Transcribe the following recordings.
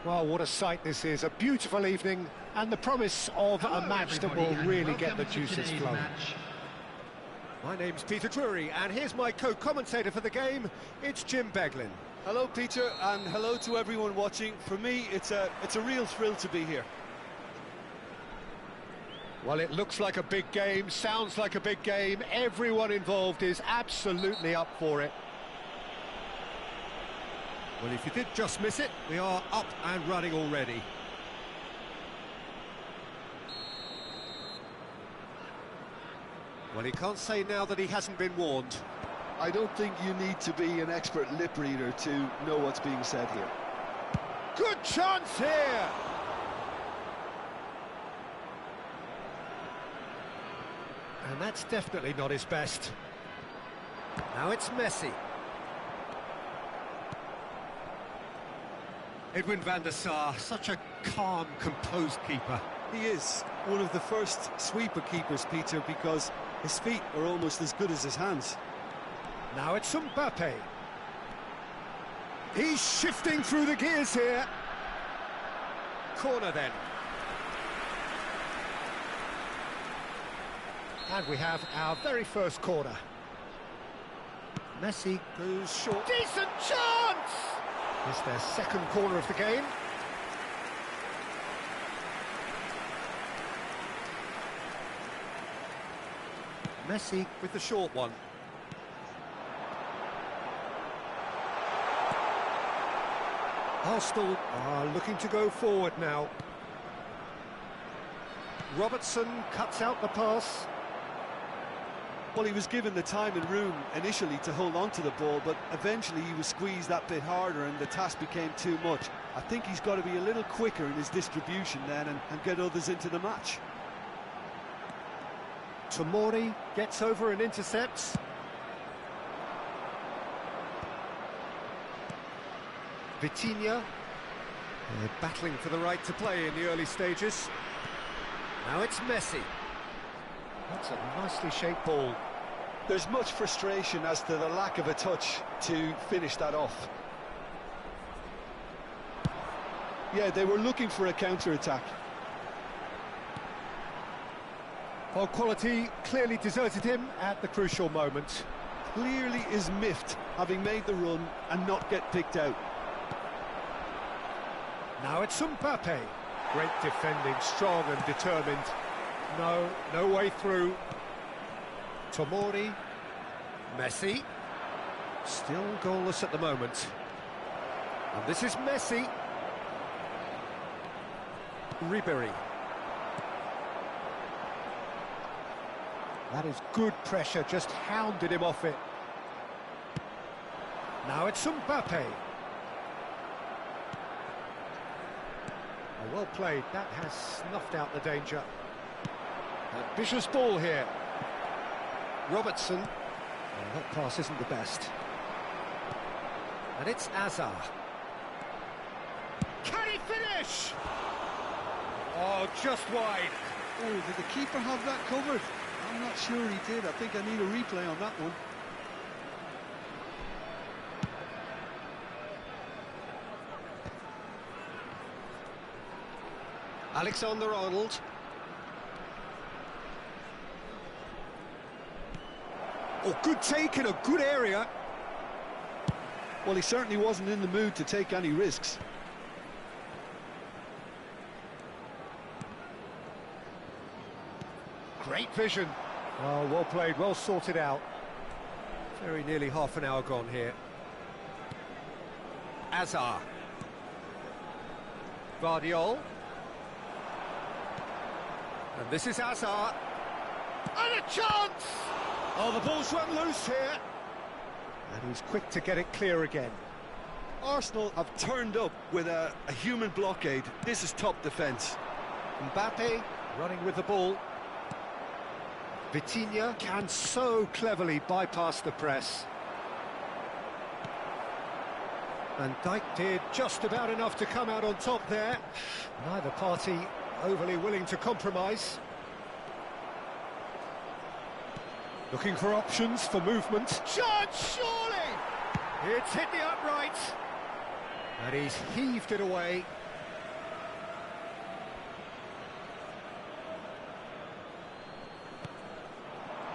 Well, what a sight this is. A beautiful evening and the promise of a match that will really get the juices flowing. My name's Peter Drury, and here's my co-commentator for the game. It's Jim Beglin. Hello, Peter, and hello to everyone watching. For me, it's a real thrill to be here. Well, it looks like a big game, sounds like a big game. Everyone involved is absolutely up for it. Well, if you did just miss it, we are up and running already. Well, he can't say now that he hasn't been warned. I don't think you need to be an expert lip reader to know what's being said here. Good chance here! And that's definitely not his best. Now it's Messi. Edwin van der Sar, such a calm, composed keeper. He is one of the first sweeper keepers, Peter, because his feet are almost as good as his hands. Now it's Mbappe. He's shifting through the gears here. Corner then. And we have our very first corner. Messi goes short. Decent chance! It's their second corner of the game. Messi with the short one. Arsenal are looking to go forward now. Robertson cuts out the pass. Well, he was given the time and room initially to hold on to the ball, but eventually he was squeezed that bit harder and the task became too much. I think he's got to be a little quicker in his distribution then and get others into the match. Tomori gets over and intercepts. Vitinha, they're battling for the right to play in the early stages. Now it's Messi. That's a nicely shaped ball. There's much frustration as to the lack of a touch to finish that off. Yeah, they were looking for a counter-attack. Well, quality clearly deserted him at the crucial moment. Clearly is miffed, having made the run and not get picked out. Now it's Mbappe. Great defending, strong and determined. No way through. Tomori. Messi. Still goalless at the moment. And this is Messi. Ribery. That is good pressure, just hounded him off it. Now it's Mbappe. Well played, that has snuffed out the danger. A vicious ball here. Robertson. Well, that pass isn't the best. And it's Azar. Can he finish? Oh, just wide. Oh, did the keeper have that covered? I'm not sure he did. I think I need a replay on that one. Alexander-Arnold. Oh, good take in a good area. Well, he certainly wasn't in the mood to take any risks. Great vision. Oh, well played, well sorted out. Very nearly half an hour gone here. Azar. Vardiol. And this is Azar. And a chance! Oh, the ball's run loose here. And he's quick to get it clear again. Arsenal have turned up with a human blockade. This is top defence. Mbappe running with the ball. Vitinha can so cleverly bypass the press. And Dijk did just about enough to come out on top there. Neither party overly willing to compromise. Looking for options for movement. Chance, surely! It's hit the upright. And he's heaved it away.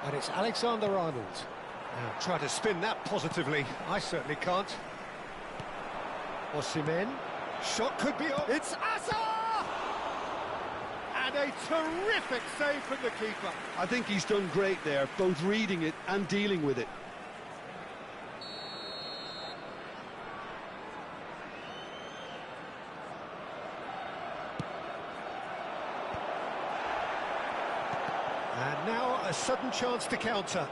And it's Alexander-Arnold. Now, try to spin that positively. I certainly can't. Osimhen. Shot could be on. It's Azar! And a terrific save from the keeper. I think he's done great there, both reading it and dealing with it. And now a sudden chance to counter.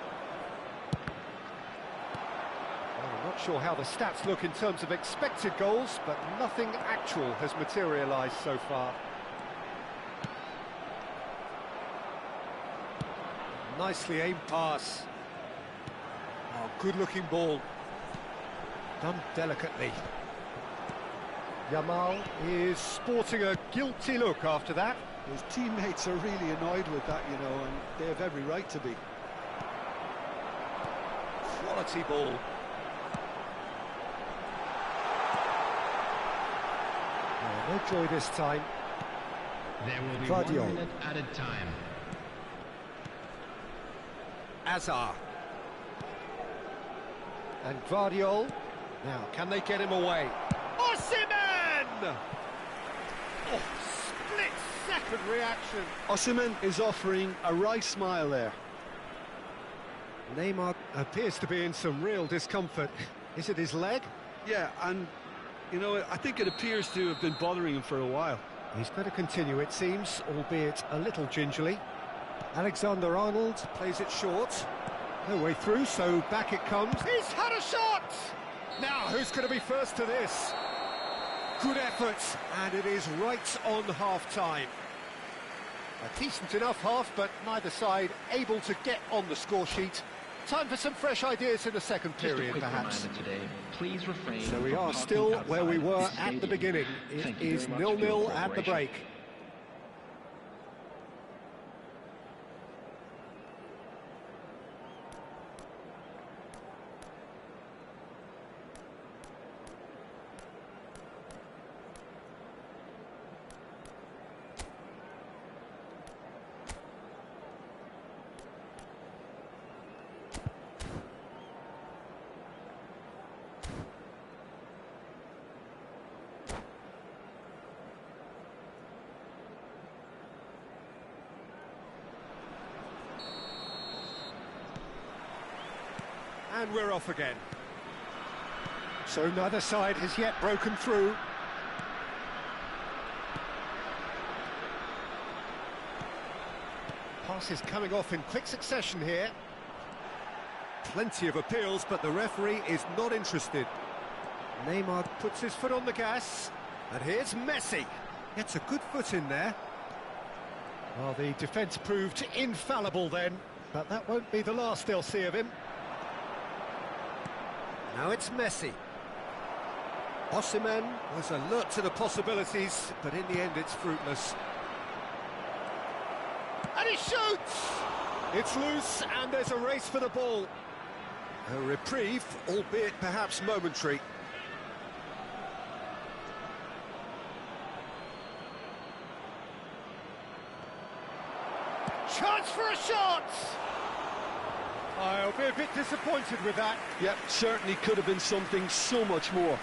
Well, I'm not sure how the stats look in terms of expected goals, but nothing actual has materialised so far. Nicely aimed pass. Oh, good-looking ball. Done delicately. Yamal is sporting a guilty look after that. His teammates are really annoyed with that, you know, and they have every right to be. Quality ball. Oh, no joy this time. There will be Guardiola. 1 minute added time. Azar. And Guardiola. Now, can they get him away? Osimhen! Oh, split-second reaction. Osimhen is offering a wry smile there. Neymar appears to be in some real discomfort. Is it his leg? Yeah, and, you know, I think it appears to have been bothering him for a while. He's going to continue, it seems, albeit a little gingerly. Alexander-Arnold plays it short. No way through, so back it comes. He's had a shot! Now, who's going to be first to this? Good effort, and it is right on half-time. A decent enough half, but neither side able to get on the score sheet. Time for some fresh ideas in the second period, perhaps. Today, please refrain So we from are parking still where we outside were the at the stadium. beginning. It Thank you is very much for your 0-0 at the cooperation. break. And we're off again. So neither side has yet broken through. Passes coming off in quick succession here. Plenty of appeals, but the referee is not interested. Neymar puts his foot on the gas. And here's Messi. Gets a good foot in there. Well, the defence proved infallible then, but that won't be the last they'll see of him. Now it's Messi. Osimhen was alert to the possibilities, but in the end it's fruitless. And he shoots! It's loose, and there's a race for the ball. A reprieve, albeit perhaps momentary. Chance for a shot! I'll be a bit disappointed with that. Yep, certainly could have been something so much more.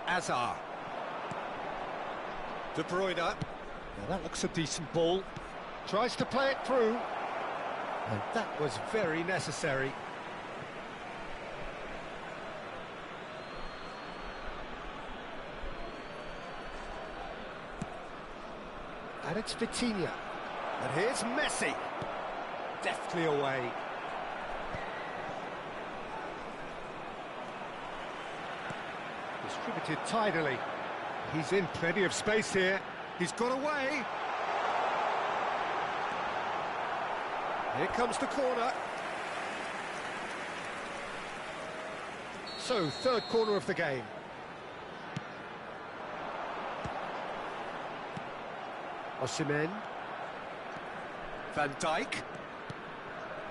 Azar. De Bruyne. Now that looks a decent ball. Tries to play it through. And that was very necessary. And it's Vitinha. And here's Messi. Deftly away. Distributed tidily. He's in plenty of space here. He's got away. Here comes the corner. So, third corner of the game. Osimhen. Van Dijk.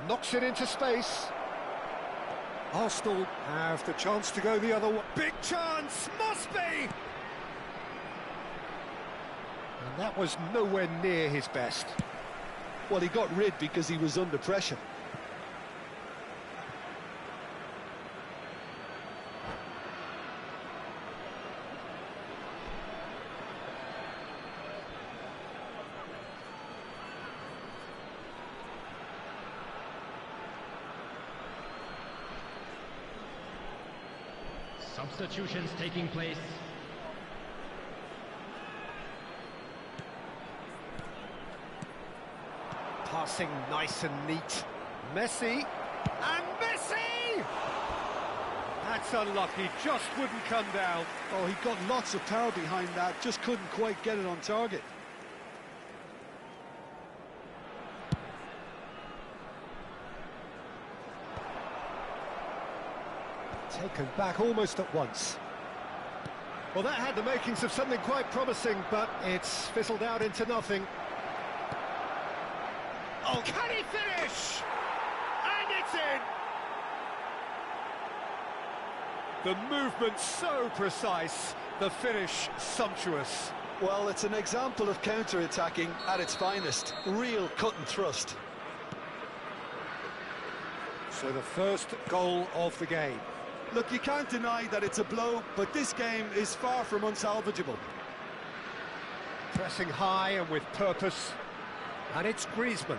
Knocks it into space. Arsenal have the chance to go the other way. Big chance, must be! And that was nowhere near his best. Well, he got rid because he was under pressure. Substitutions taking place. Passing nice and neat. Messi, and Messi! That's unlucky, just wouldn't come down. Oh, he got lots of power behind that, just couldn't quite get it on target. Taken back almost at once. Well, that had the makings of something quite promising, but it's fizzled out into nothing. Oh, can he finish? And it's in! The movement so precise, the finish sumptuous. Well, it's an example of counter-attacking at its finest. Real cut and thrust. So the first goal of the game. Look, you can't deny that it's a blow, but this game is far from unsalvageable. Pressing high and with purpose, and it's Griezmann.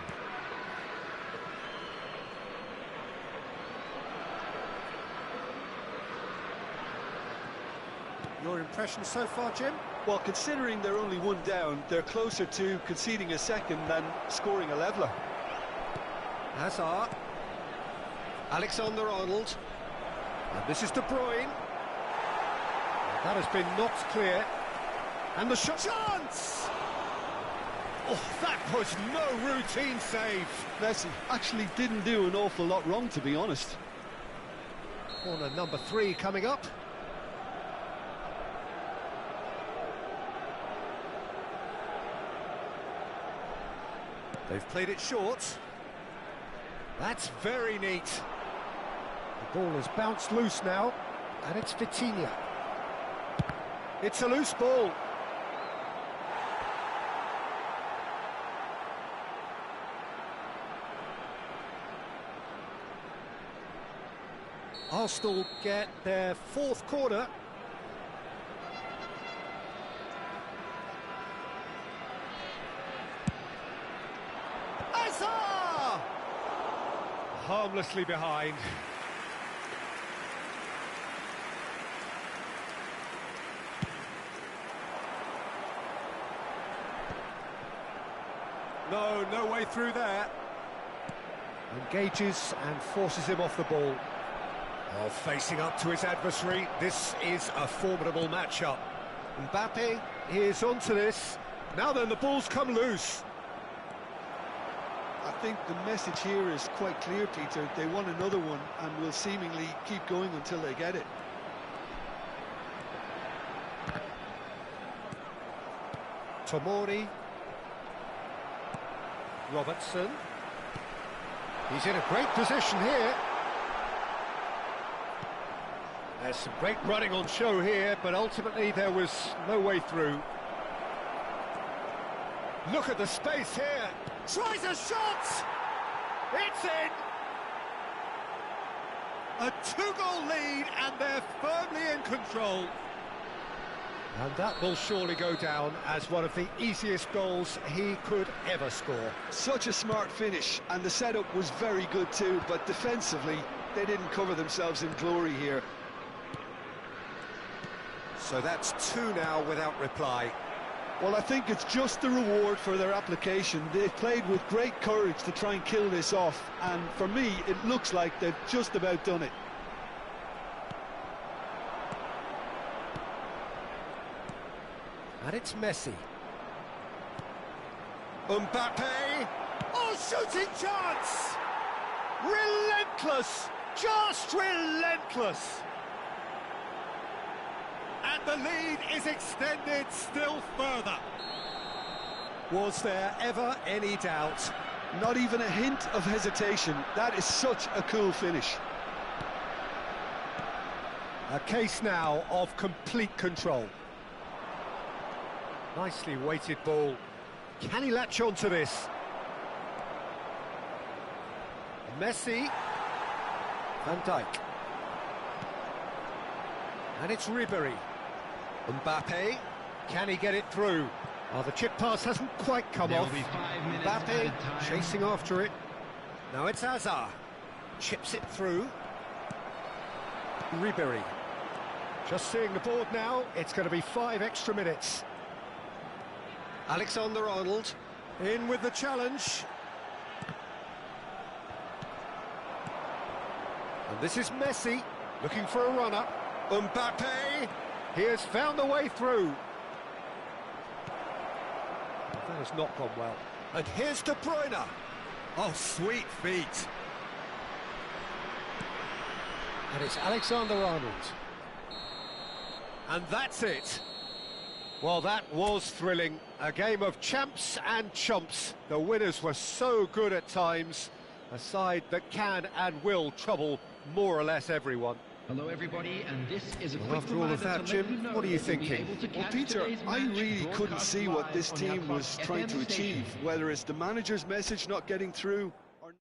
Your impression so far, Jim? Well, considering they're only one down, they're closer to conceding a second than scoring a leveller. Hazard. Alexander-Arnold. And this is De Bruyne. That has been knocked clear. And the shot. Chance! Oh, that was no routine save. Messi actually didn't do an awful lot wrong, to be honest. Corner number 3 coming up. They've played it short. That's very neat. The ball has bounced loose now, and it's Vitinha. It's a loose ball. Arsenal get their 4th corner. Hazard! Harmlessly behind. No way through there. Engages and forces him off the ball. Oh, facing up to his adversary, this is a formidable matchup. Mbappe is onto this. Now then, the ball's come loose. I think the message here is quite clear, Peter. They want another one and will seemingly keep going until they get it. Tomori. Robertson. He's in a great position here. There's some great running on show here, but ultimately there was no way through. Look at the space here. Tries a shot! It's in! A 2-goal lead, and they're firmly in control. And that will surely go down as one of the easiest goals he could ever score. Such a smart finish, and the setup was very good too, but defensively, they didn't cover themselves in glory here. So that's 2 now without reply. Well, I think it's just the reward for their application. They've played with great courage to try and kill this off, and for me, it looks like they've just about done it. And it's Messi. Mbappe! Oh, shooting chance! Relentless! Just relentless! And the lead is extended still further. Was there ever any doubt? Not even a hint of hesitation. That is such a cool finish. A case now of complete control. Nicely weighted ball. Can he latch on to this? Messi. Van Dijk. And it's Ribery. Mbappe. Can he get it through? Oh, the chip pass hasn't quite come There will off. be 5 minutes Mbappe added time. chasing after it. Now it's Hazard. Chips it through. Ribery. Just seeing the board now, it's going to be 5 extra minutes. Alexander-Arnold in with the challenge. And this is Messi looking for a runner. Mbappe, he has found a way through. That has not gone well. And here's De Bruyne. Oh, sweet feet. And it's Alexander-Arnold. And that's it. Well, that was thrilling. A game of champs and chumps. The winners were so good at times. A side that can and will trouble more or less everyone. Hello everybody, and this is a Well, quick after all of reminder that, to let Jim, you know what are you that you'll be thinking? able to Well, catch Peter, today's I match really couldn't broadcast see what live this on the team was ROXsport trying to FM achieve, station. whether it's the manager's message not getting through or...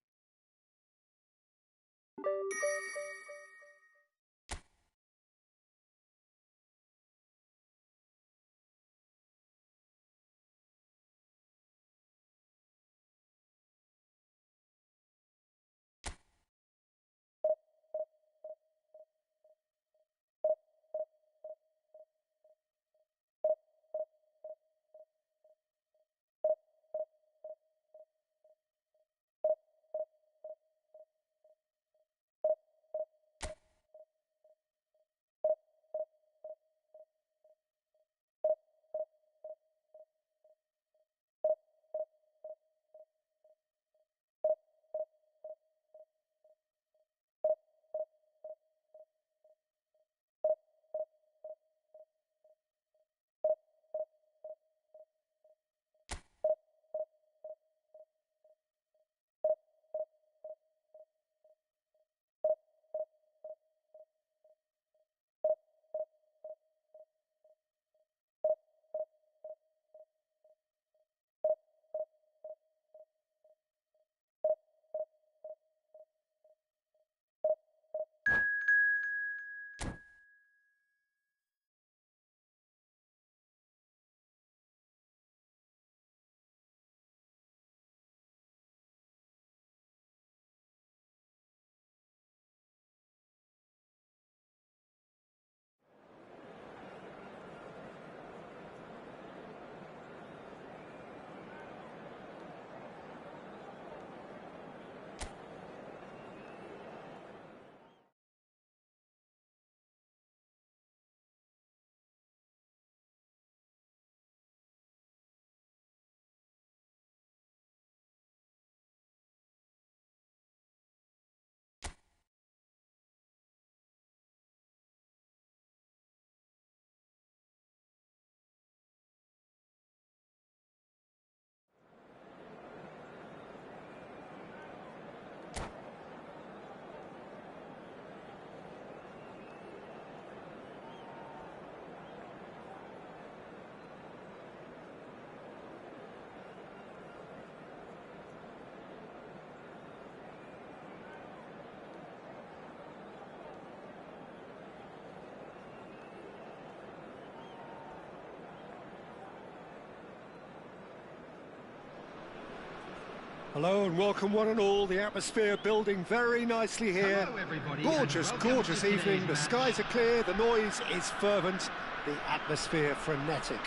Hello and welcome one and all. The atmosphere building very nicely here. Hello everybody, Gorgeous, and welcome gorgeous to today's evening. The match. skies are clear, the noise is fervent, the atmosphere frenetic.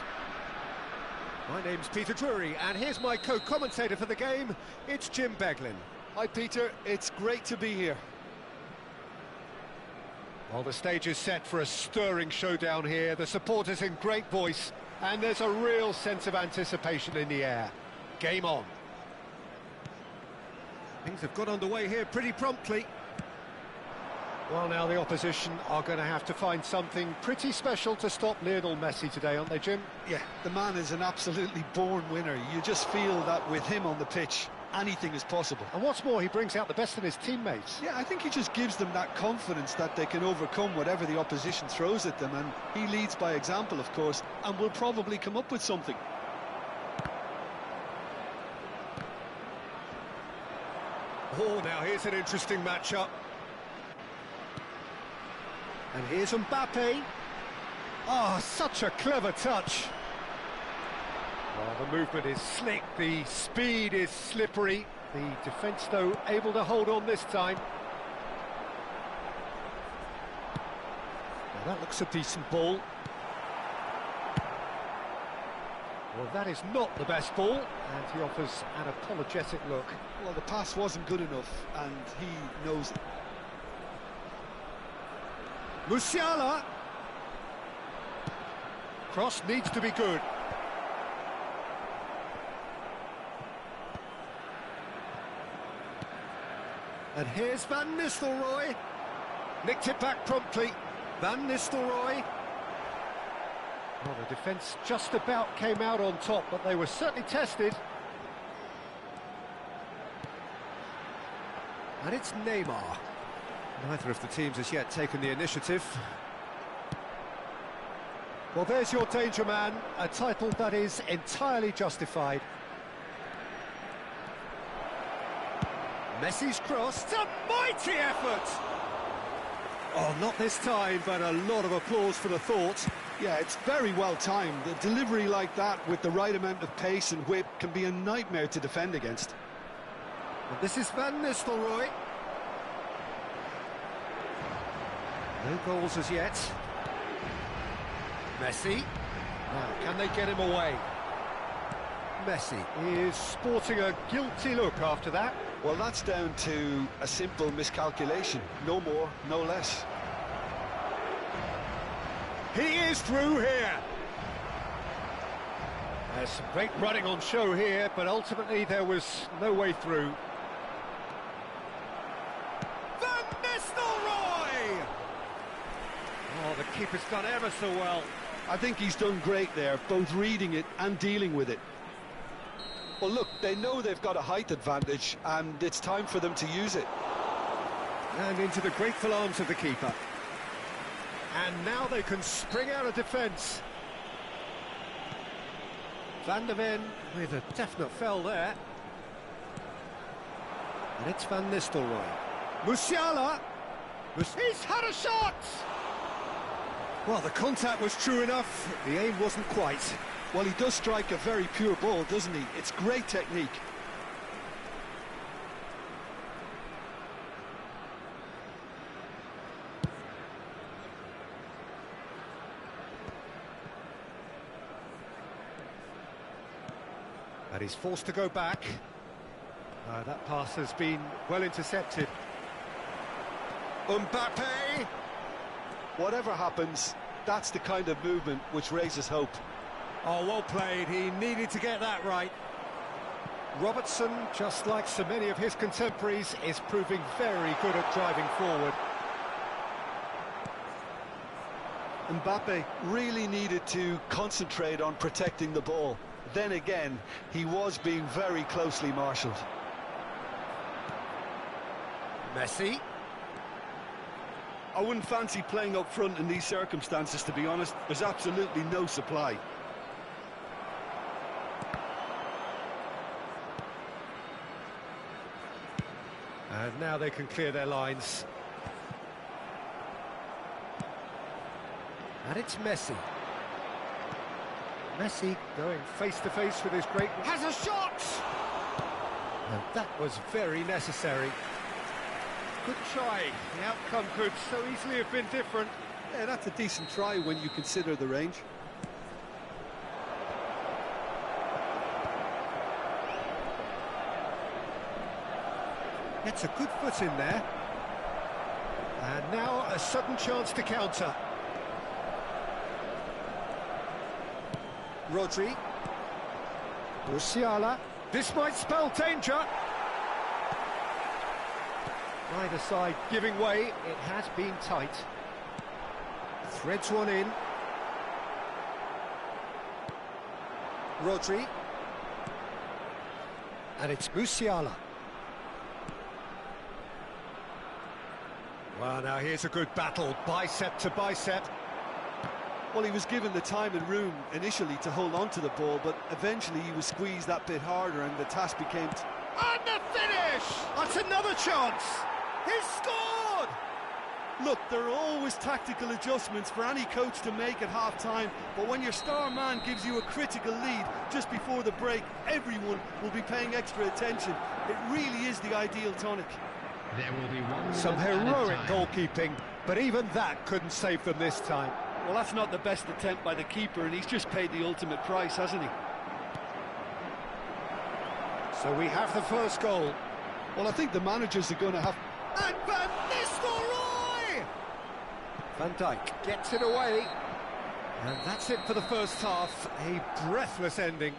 My name's Peter Drury, and here's my co-commentator for the game. It's Jim Beglin. Hi, Peter. It's great to be here. Well, the stage is set for a stirring showdown here. The supporters in great voice, and there's a real sense of anticipation in the air. Game on. Things have got underway here pretty promptly. Well, now the opposition are going to have to find something pretty special to stop Lionel Messi today, aren't they, Jim? Yeah, the man is an absolutely born winner. You just feel that with him on the pitch. anything is possible. And what's more, he brings out the best in his teammates. Yeah, I think he just gives them that confidence that they can overcome whatever the opposition throws at them, and he leads by example, of course, and will probably come up with something. Oh, now here's an interesting matchup. And here's Mbappe. Oh, such a clever touch. Oh, the movement is slick, the speed is slippery. The defence, though, able to hold on this time. Now that looks a decent ball. Well, that is not the best ball, and he offers an apologetic look. Well, the pass wasn't good enough, and he knows it. Musiala. Cross needs to be good. And here's Van Nistelrooy. Nicked it back promptly. Van Nistelrooy. Well, the defence just about came out on top, but they were certainly tested. And it's Neymar. Neither of the teams has yet taken the initiative. Well, there's your danger man, a title that is entirely justified. Messi's cross, it's a mighty effort! Oh, not this time, but a lot of applause for the thought. Yeah, it's very well timed. The delivery like that with the right amount of pace and whip can be a nightmare to defend against. And this is Van Nistelrooy. No goals as yet. Messi. Now, can they get him away? Messi is sporting a guilty look after that. Well, that's down to a simple miscalculation. No more, no less. He is through here. There's some great running on show here, but ultimately there was no way through. Van Nistelrooy! Oh, the keeper's done ever so well. I think he's done great there, both reading it and dealing with it. Well, look, they know they've got a height advantage, and it's time for them to use it. And into the grateful arms of the keeper. And now they can spring out of defence. Van der Ven with a definite fell there. And it's Van Nistelrooy. Musiala! He's had a shot! Well, the contact was true enough, the aim wasn't quite. Well, he does strike a very pure ball, doesn't he? It's great technique. And he's forced to go back. That pass has been well intercepted. Mbappe! Whatever happens, that's the kind of movement which raises hope. Oh, well played. He needed to get that right. Robertson, just like so many of his contemporaries, is proving very good at driving forward. Mbappe really needed to concentrate on protecting the ball. Then again, he was being very closely marshalled. Messi. I wouldn't fancy playing up front in these circumstances, to be honest. There's absolutely no supply. And now they can clear their lines. And it's Messi. Messi going face-to-face with his great... Has a shot! And that was very necessary. Good try. The outcome could so easily have been different. Yeah, that's a decent try when you consider the range. Gets a good foot in there. And now a sudden chance to counter. Rodri. Musiala. This might spell danger. Neither side giving way. It has been tight. Threads one in. Rodri. And it's Musiala. Well, now here's a good battle, bicep to bicep. Well, he was given the time and room initially to hold on to the ball, but eventually he was squeezed that bit harder and the task became... And the finish! That's another chance! He's scored! Look, there are always tactical adjustments for any coach to make at half-time, but when your star man gives you a critical lead just before the break, everyone will be paying extra attention. It really is the ideal tonic. There will be one. Some heroic goalkeeping, but even that couldn't save them this time. Well, that's not the best attempt by the keeper, and he's just paid the ultimate price, hasn't he? So we have the first goal. Well, I think the managers are going to have... And Van Nistelrooy! Van Dijk gets it away. And that's it for the first half. A breathless ending.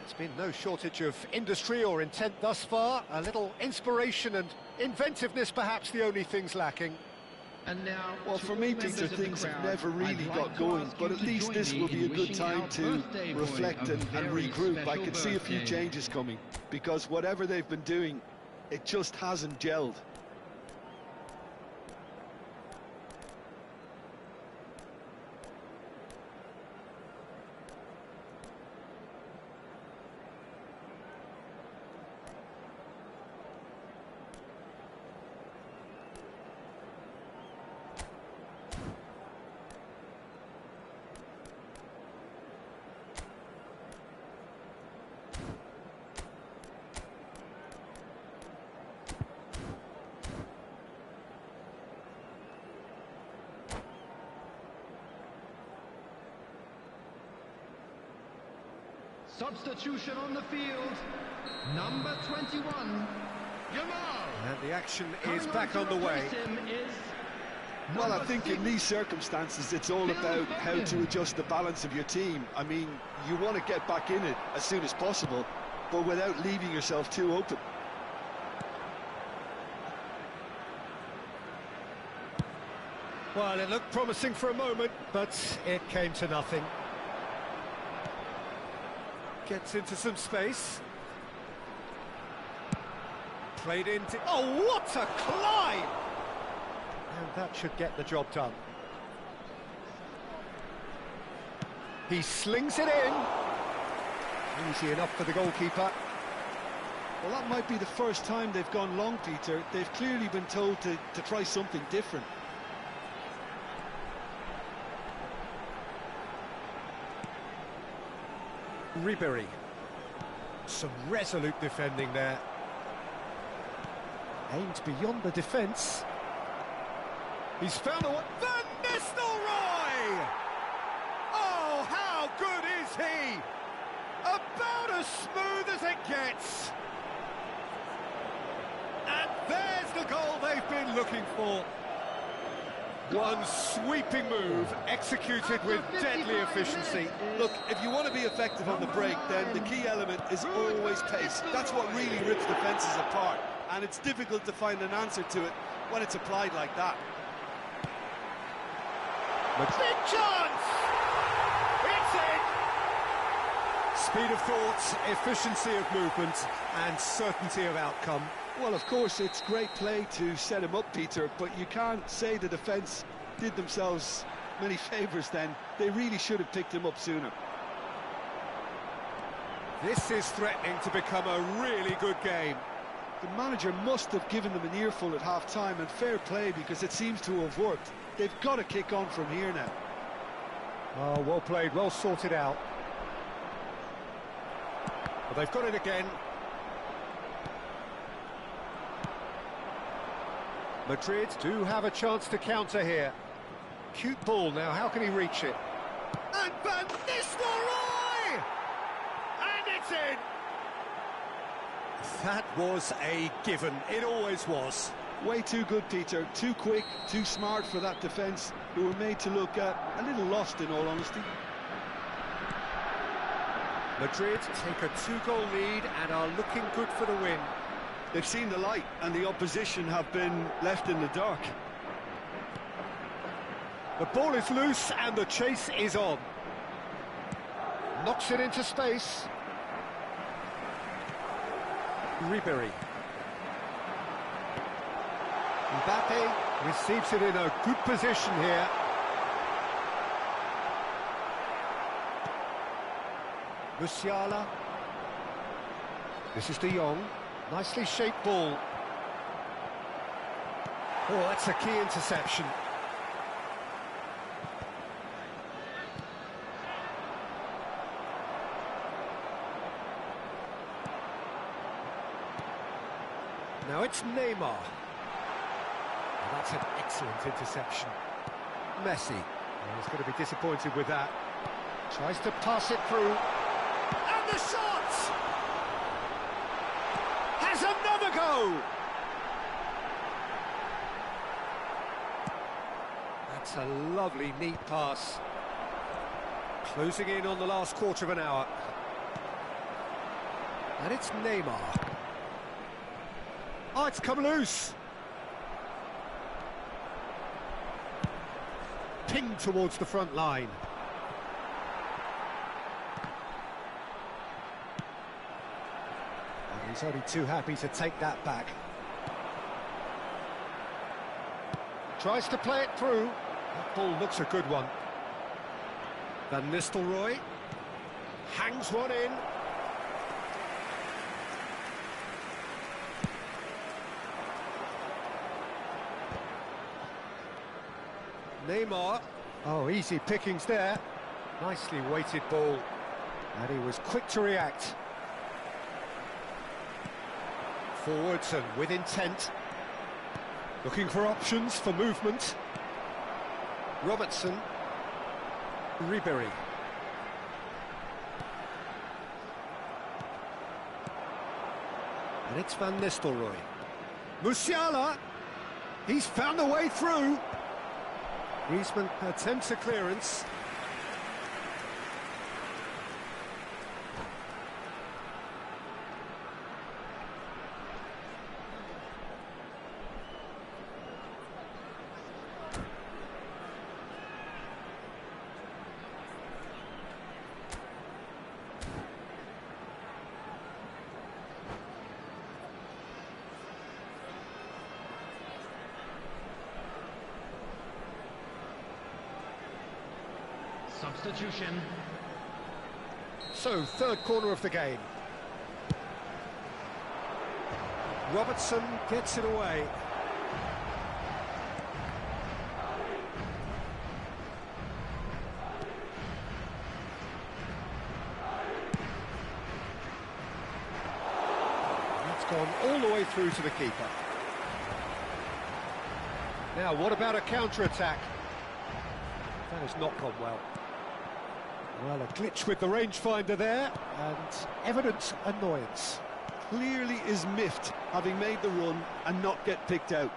There's been no shortage of industry or intent thus far. A little inspiration and inventiveness, perhaps the only things lacking. And now, well, for me, Peter, things have never really got going, but at least this will be a good time to reflect and regroup. I can see a few changes coming, because whatever they've been doing, it just hasn't gelled. Substitution on the field, number 21, Yamal. And the action is back on the way. Well, I think in these circumstances, it's all about how to adjust the balance of your team. I mean, you want to get back in it as soon as possible, but without leaving yourself too open. Well, it looked promising for a moment, but it came to nothing. Gets into some space. Played into... Oh, what a climb! And that should get the job done. He slings it in. Easy enough for the goalkeeper. Well, that might be the first time they've gone long, Peter. They've clearly been told to try something different. Ribery. Some resolute defending there. Aimed beyond the defence. He's found a one. Van Nistelrooy! Oh, how good is he? About as smooth as it gets. And there's the goal they've been looking for. One sweeping move, executed with deadly efficiency. Look, if you want to be effective on the break, then the key element is always pace. That's what really rips defences apart, and it's difficult to find an answer to it when it's applied like that. Big chance! It's in! Speed of thought, efficiency of movement, and certainty of outcome. Well, of course, it's great play to set him up, Peter, but you can't say the defence did themselves many favours then. They really should have picked him up sooner. This is threatening to become a really good game. The manager must have given them an earful at half-time, and fair play, because it seems to have worked. They've got to kick on from here now. Oh, well played, well sorted out. But they've got it again. Madrid do have a chance to counter here. Cute ball now, how can he reach it? And Van Nistelrooy! And it's in! That was a given, it always was. Way too good, Peter. Too quick, too smart for that defence, who were made to look a little lost, in all honesty. Madrid take a 2-goal lead and are looking good for the win. They've seen the light, and the opposition have been left in the dark. The ball is loose, and the chase is on. Knocks it into space. Ribery. Mbappe receives it in a good position here. Musiala. This is De Jong. Nicely shaped ball. Oh, that's a key interception. Now it's Neymar. That's an excellent interception. Messi. Oh, he's going to be disappointed with that. Tries to pass it through. And the shot! Has another go! That's a lovely, neat pass. Closing in on the last quarter of an hour. And it's Neymar. Oh, it's come loose. Pinged towards the front line. And he's only too happy to take that back. Tries to play it through. That ball looks a good one. Van Nistelrooy hangs one in. Neymar. Oh, easy pickings there. Nicely weighted ball. And he was quick to react. Forwards and with intent. Looking for options for movement. Robertson. Ribery. And it's Van Nistelrooy. Musiala. He's found a way through. Griezmann attempts a clearance. Substitution. So, third corner of the game. Robertson gets it away. That's gone all the way through to the keeper. Now, what about a counter-attack? That has not gone well. Well, a glitch with the rangefinder there, and evident annoyance. Clearly is miffed, having made the run and not get picked out.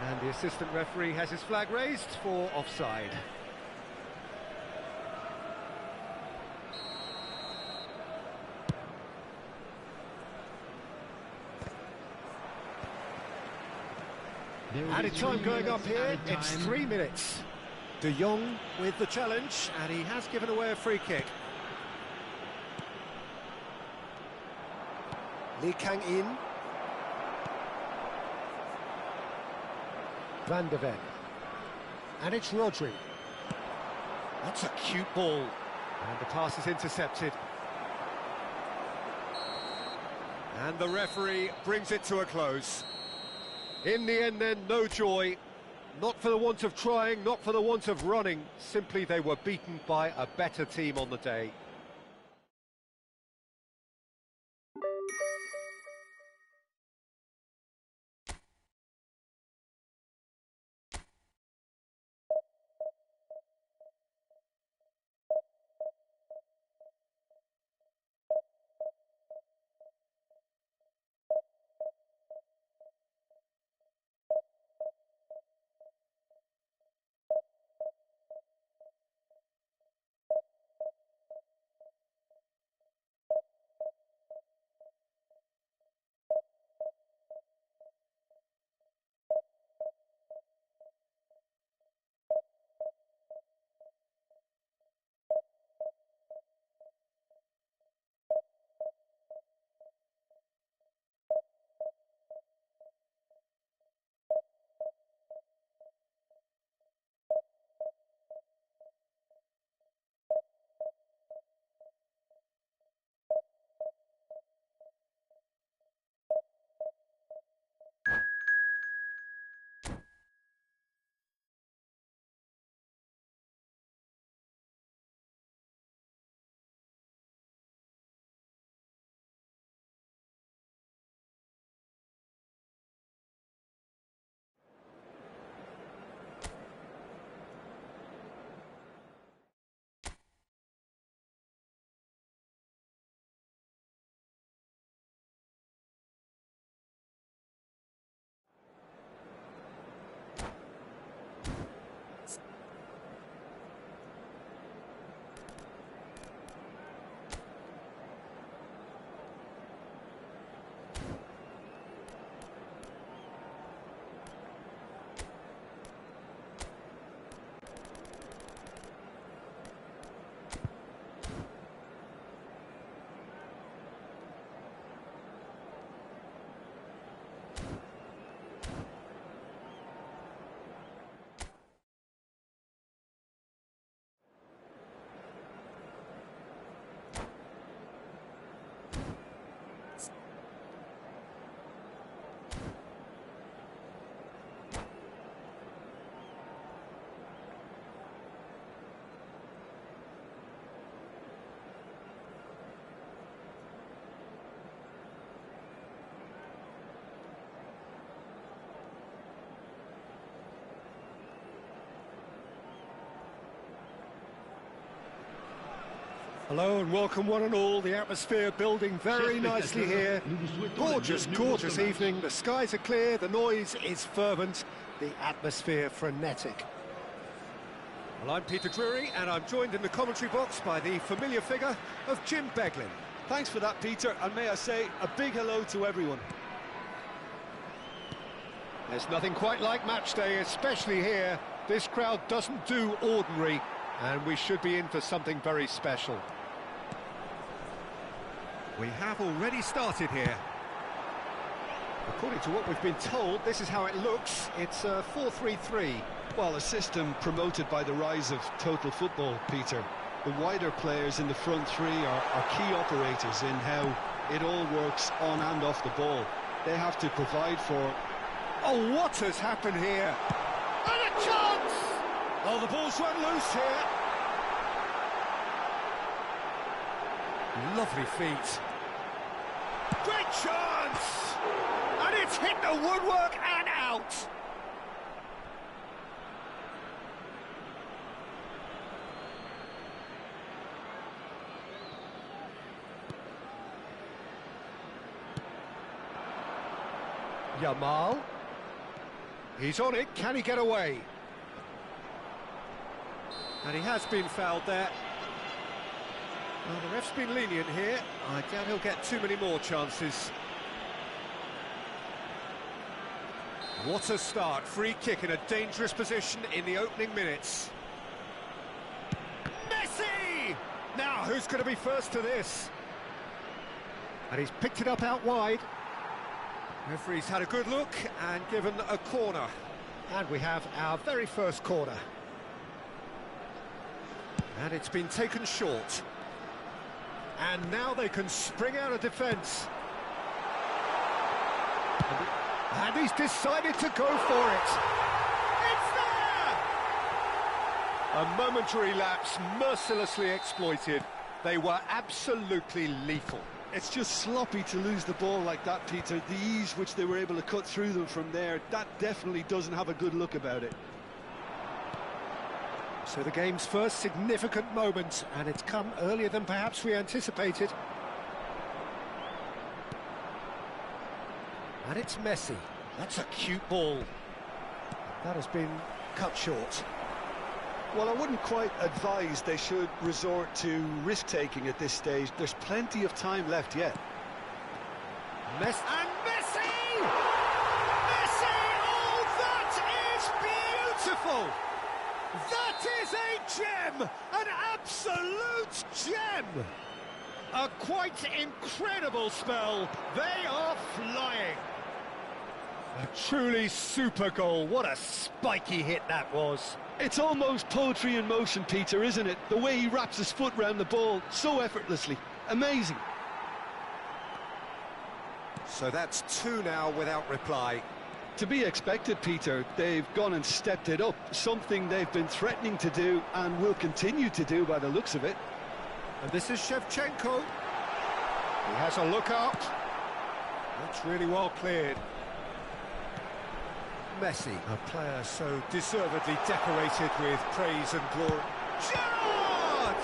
And the assistant referee has his flag raised for offside. Added time going up here, it's 3 minutes. De Jong with the challenge, and he has given away a free kick. Lee Kang-in. Van der Ven. And it's Rodri. That's a cute ball. And the pass is intercepted. And the referee brings it to a close. In the end then, no joy. Not for the want of trying, not for the want of running. Simply they were beaten by a better team on the day. Hello and welcome one and all. The atmosphere building very nicely here. Gorgeous, gorgeous evening. The skies are clear, the noise is fervent, the atmosphere frenetic. Well, I'm Peter Drury and I'm joined in the commentary box by the familiar figure of Jim Beglin. Thanks for that, Peter, and may I say a big hello to everyone. There's nothing quite like match day, especially here. This crowd doesn't do ordinary, and we should be in for something very special. We have already started here. According to what we've been told, this is how it looks. It's a 4-3-3. Well, a system promoted by the rise of total football, Peter. The wider players in the front three are key operators in how it all works on and off the ball. They have to provide for... Oh, what has happened here? And a chance! Oh, the ball's run loose here. Lovely feet. Great chance! And it's hit the woodwork and out! Yamal. He's on it, can he get away? And he has been fouled there. Well, the ref's been lenient here. I doubt he'll get too many more chances. What a start. Free kick in a dangerous position in the opening minutes. Messi! Now, who's going to be first to this? And he's picked it up out wide. Referee's had a good look and given a corner. And we have our very first corner. And it's been taken short. And now they can spring out of defence. And he's decided to go for it. It's there! A momentary lapse mercilessly exploited. They were absolutely lethal. It's just sloppy to lose the ball like that, Peter. The ease which they were able to cut through them from there, that definitely doesn't have a good look about it. So the game's first significant moment, and it's come earlier than perhaps we anticipated. And it's Messi. That's a cute ball. That has been cut short. Well, I wouldn't quite advise they should resort to risk-taking at this stage. There's plenty of time left yet. Messi! And Messi! Messi! Oh, that is beautiful! That is a gem! An absolute gem! A quite incredible spell. They are flying. A truly super goal. What a spiky hit that was. It's almost poetry in motion, Peter, isn't it? The way he wraps his foot round the ball so effortlessly. Amazing. So that's two now without reply. To be expected, Peter. They've gone and stepped it up. Something they've been threatening to do and will continue to do by the looks of it. And this is Shevchenko. He has a look up. That's really well cleared. Messi, a player so deservedly decorated with praise and glory. Gerrard!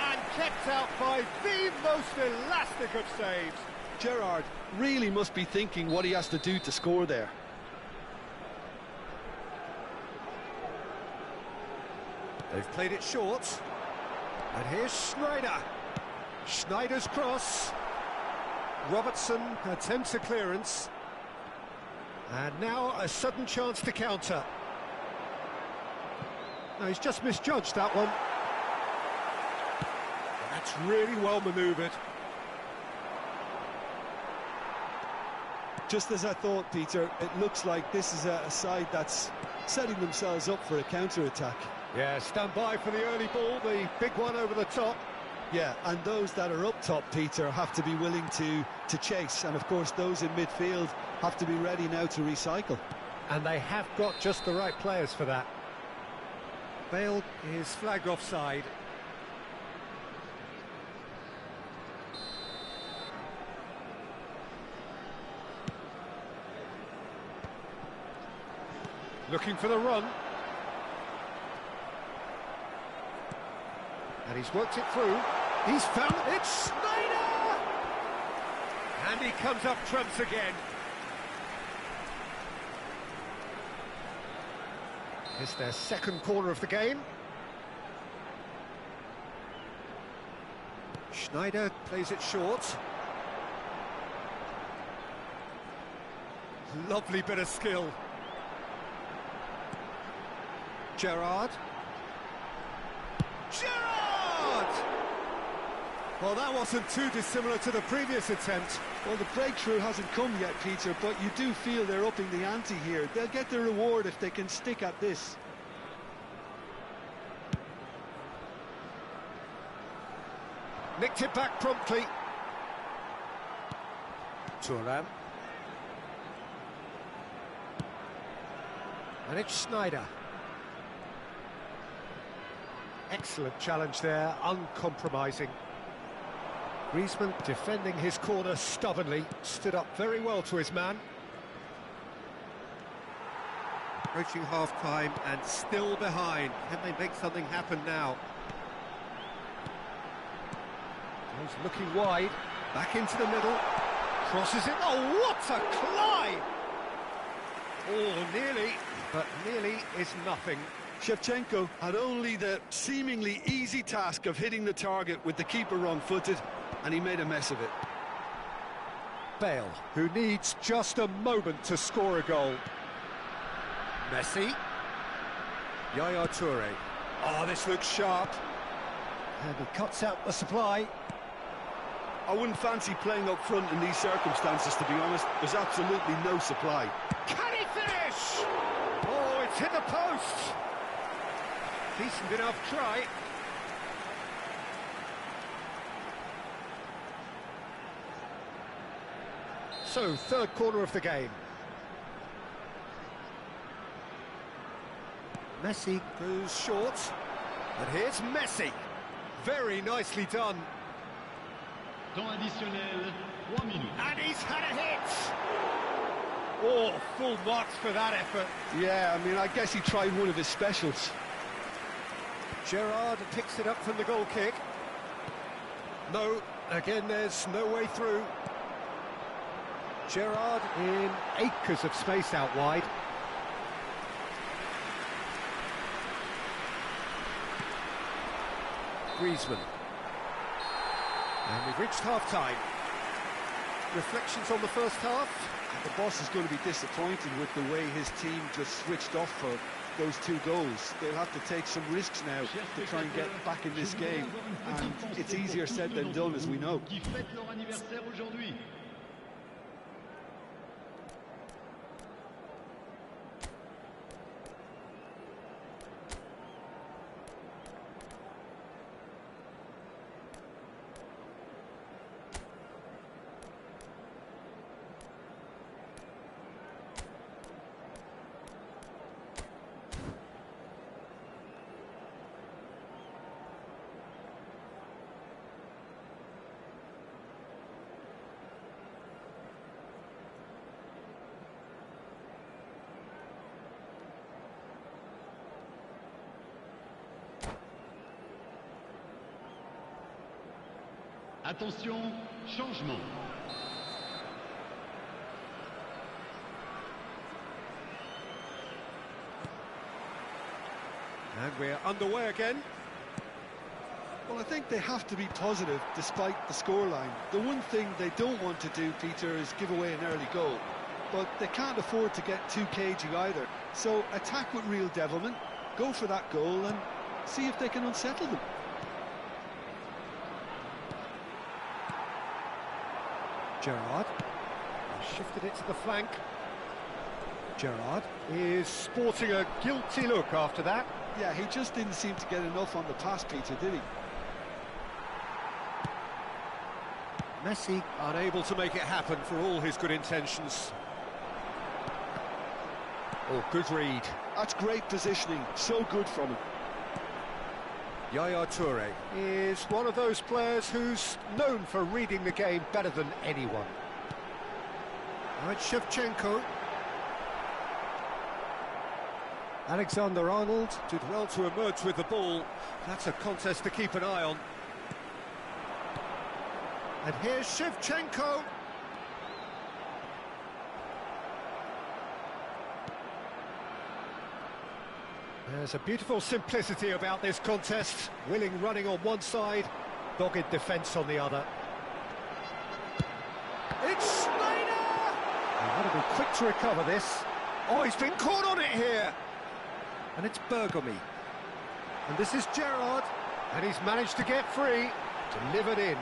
And kept out by the most elastic of saves. Gerrard really must be thinking what he has to do to score there. They've played it short. And here's Schneider. Schneider's cross. Robertson attempts a clearance. And now a sudden chance to counter. No, he's just misjudged that one. That's really well manoeuvred. Just as I thought, Peter, it looks like this is a side that's setting themselves up for a counter-attack. Yeah, stand by for the early ball, the big one over the top. Yeah, and those that are up top, Peter, have to be willing to chase. And, of course, those in midfield have to be ready now to recycle. And they have got just the right players for that. Bale is flagged offside. Looking for the run. And he's worked it through. He's found it. Snyder! And he comes up trumps again. It's their second corner of the game. Schneider plays it short. Lovely bit of skill. Gerrard. Gerrard! Well, that wasn't too dissimilar to the previous attempt. Well, the breakthrough hasn't come yet, Peter, but you do feel they're upping the ante here. They'll get the reward if they can stick at this. Nicked it back promptly. Thuram. And it's Schneider. Excellent challenge there, uncompromising. Griezmann defending his corner stubbornly, stood up very well to his man. Approaching half-time and still behind. Can they make something happen now? He's looking wide, back into the middle, crosses it. Oh, what a climb! Oh, nearly, but nearly is nothing. Shevchenko had only the seemingly easy task of hitting the target with the keeper wrong-footed, and he made a mess of it. Bale, who needs just a moment to score a goal. Messi. Yaya Toure. Oh, this looks sharp. And he cuts out the supply. I wouldn't fancy playing up front in these circumstances, to be honest. There's absolutely no supply. Can he finish? Oh, it's hit the post. Decent enough try. So, third corner of the game. Messi goes short. And here's Messi. Very nicely done. Temps additionnel, 3 minutes. And he's had a hit. Oh, full marks for that effort. Yeah, I mean, I guess he tried one of his specials. Gerrard picks it up from the goal kick. No, again, there's no way through. Gerrard in acres of space out wide. Griezmann. And we've reached half-time. Reflections on the first half? The boss is going to be disappointed with the way his team just switched off for those 2 goals. They'll have to take some risks now to try and get back in this game. And it's easier said than done, as we know. Attention, changement. And we're underway again. Well, I think they have to be positive despite the scoreline. The one thing they don't want to do, Peter, is give away an early goal. But they can't afford to get too cagey either. So attack with real devilment, go for that goal and see if they can unsettle them. Gerrard shifted it to the flank. Gerrard is sporting a guilty look after that. Yeah, he just didn't seem to get enough on the pass, Peter, did he? Messi unable to make it happen for all his good intentions. Oh, good read. That's great positioning, so good from him. Yaya Toure is one of those players who's known for reading the game better than anyone. Now it's Shevchenko. Alexander-Arnold did well to emerge with the ball. That's a contest to keep an eye on. And here's Shevchenko. There's a beautiful simplicity about this contest. Willing running on one side, dogged defence on the other. It's Schneider! You've got to be quick to recover this. Oh, he's been caught on it here! And it's Bergomi. And this is Gerrard. And he's managed to get free. Delivered in.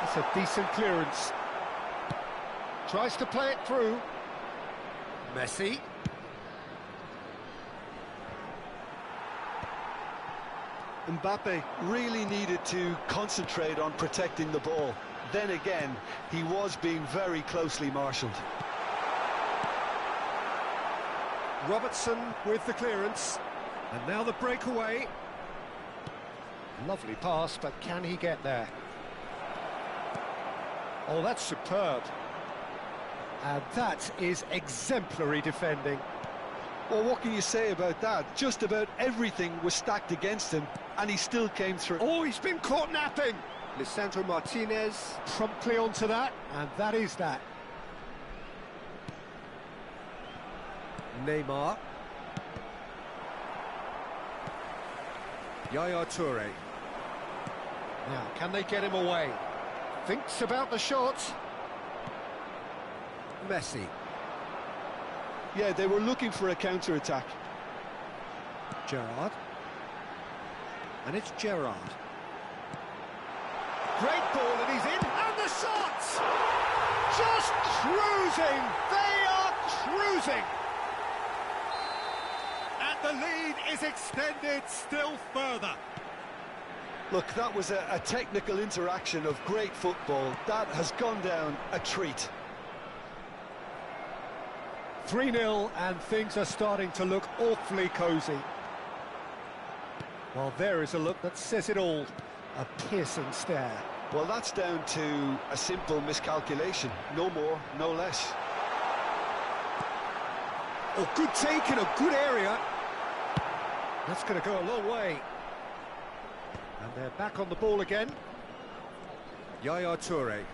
That's a decent clearance. Tries to play it through. Messi. Mbappe really needed to concentrate on protecting the ball. Then again, he was being very closely marshalled. Robertson with the clearance. And now the breakaway. Lovely pass, but can he get there? Oh, that's superb. And that is exemplary defending. Well, what can you say about that? Just about everything was stacked against him, and he still came through. Oh, he's been caught napping. Lisandro Martinez promptly onto that, and that is that. Neymar. Yaya Toure. Now, can they get him away? Thinks about the shot. Messi. Yeah, they were looking for a counter-attack. Gerrard. And it's Gerrard. Great ball, and he's in, and the shot! Just cruising! They are cruising! And the lead is extended still further. Look, that was a technical interaction of great football. That has gone down a treat. 3-0, and things are starting to look awfully cosy. Well, there is a look that says it all. A piercing stare. Well, that's down to a simple miscalculation. No more, no less. Oh, good take in a good area. That's going to go a long way. And they're back on the ball again. Yaya Toure.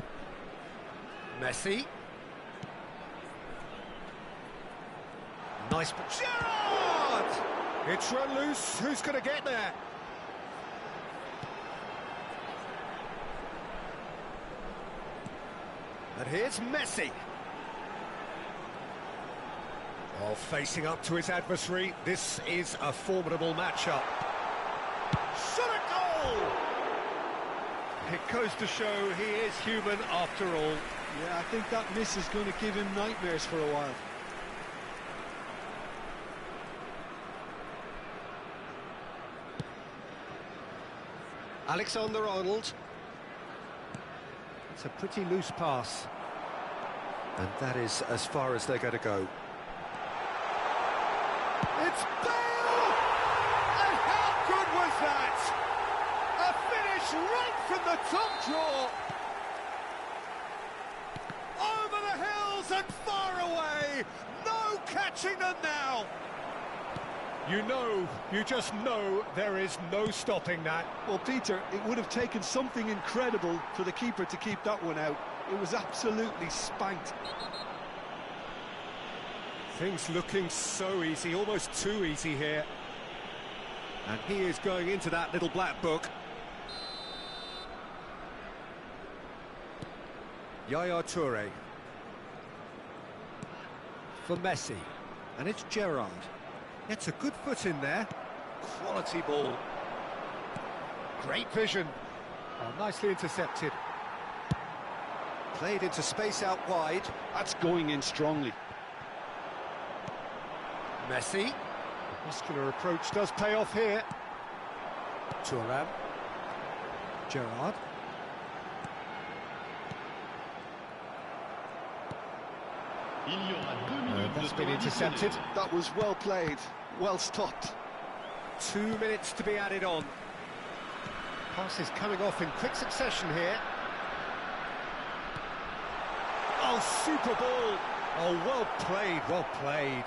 Messi. Nice, but Gerrard! It's run loose. Who's going to get there? And here's Messi. Oh, facing up to his adversary. This is a formidable matchup. Shot a goal! It goes to show he is human after all. Yeah, I think that miss is going to give him nightmares for a while. Alexander-Arnold. It's a pretty loose pass. And that is as far as they're going to go. It's Bale! And how good was that? A finish right from the top draw. Over the hills and far away. No catching them now. You just know there is no stopping that. Well, Peter, it would have taken something incredible for the keeper to keep that one out. It was absolutely spanked. Things looking so easy, almost too easy here. And he is going into that little black book. Yaya Toure. For Messi. And it's Gerrard. It's a good foot in there. Quality ball. Great vision. Oh, nicely intercepted. Played into space out wide. That's going in strongly. Messi. Muscular approach does pay off here. Thuram. Gerrard. That's been intercepted. That was well played, well stopped. 2 minutes to be added on. Passes coming off in quick succession here. Oh, super ball. Oh, well played, well played.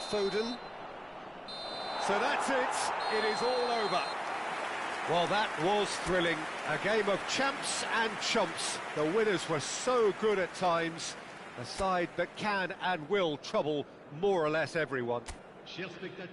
Foden. So that's it. It is all over. Well, that was thrilling. A game of champs and chumps. The winners were so good at times. A side that can and will trouble more or less everyone. Chers spectateurs,